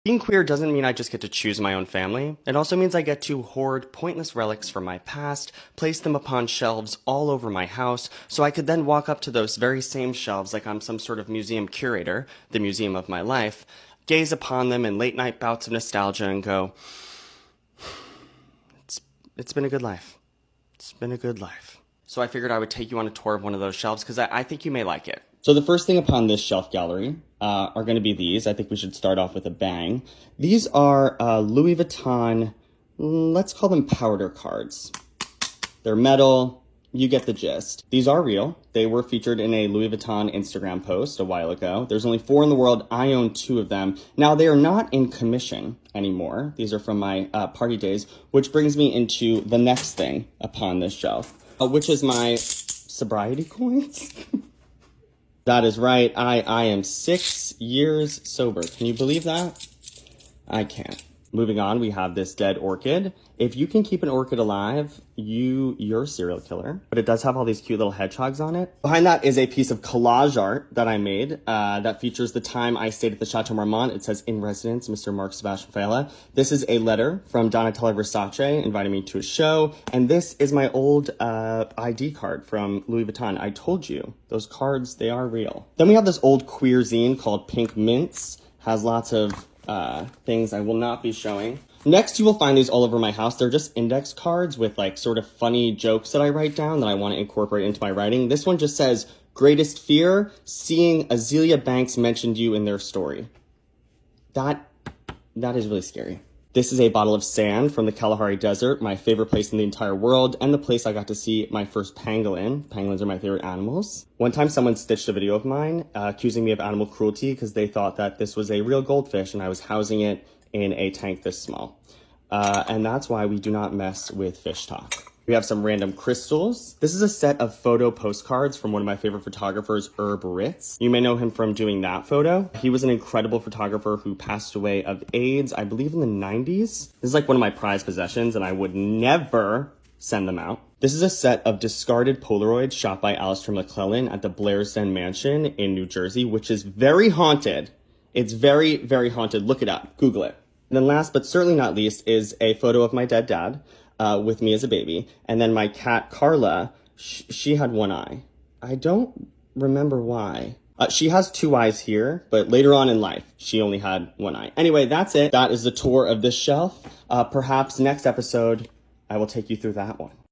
Being queer doesn't mean I just get to choose my own family. It also means I get to hoard pointless relics from my past, place them upon shelves all over my house, so I could then walk up to those very same shelves like I'm some sort of museum curator, the museum of my life, gaze upon them in late night bouts of nostalgia and go, it's been a good life. It's been a good life. So I figured I would take you on a tour of one of those shelves because I think you may like it. So the first thing upon this shelf gallery are going to be these. I think we should start off with a bang. These are Louis Vuitton, let's call them powder cards. They're metal. You get the gist. These are real. They were featured in a Louis Vuitton Instagram post a while ago. There's only 4 in the world. I own 2 of them. Now, they are not in commission anymore. These are from my party days, which brings me into the next thing upon this shelf, which is my sobriety coins. That is right. I am 6 years sober. Can you believe that? I can't. Moving on, we have this dead orchid. If you can keep an orchid alive, you're a serial killer. But it does have all these cute little hedgehogs on it. Behind that is a piece of collage art that I made that features the time I stayed at the Chateau Marmont. It says, "In residence, Mr. Mark Sebastian Failla." This is a letter from Donatella Versace inviting me to a show. And this is my old ID card from Louis Vuitton. I told you, those cards, they are real. Then we have this old queer zine called Pink Mints. Has lots of things I will not be showing. Next, you will find these all over my house. They're just index cards with like sort of funny jokes that I write down that I want to incorporate into my writing. This one just says, "Greatest fear, seeing Azealia Banks mentioned you in their story." That is really scary. This is a bottle of sand from the Kalahari Desert, my favorite place in the entire world, and the place I got to see my first pangolin. Pangolins are my favorite animals. One time someone stitched a video of mine accusing me of animal cruelty because they thought that this was a real goldfish and I was housing it in a tank this small. And that's why we do not mess with fish talk. We have some random crystals. This is a set of photo postcards from one of my favorite photographers, Herb Ritz. You may know him from doing that photo. He was an incredible photographer who passed away of AIDS, I believe in the 90s. This is like one of my prized possessions and I would never send them out. This is a set of discarded Polaroids shot by Alistair McClellan at the Blairsden Mansion in New Jersey, which is very haunted. It's very, very haunted. Look it up. Google it. And then last but certainly not least is a photo of my dead dad with me as a baby. And then my cat, Carla, she had one eye. I don't remember why. She has 2 eyes here, but later on in life, she only had 1 eye. Anyway, that's it. That is the tour of this shelf. Perhaps next episode, I will take you through that one.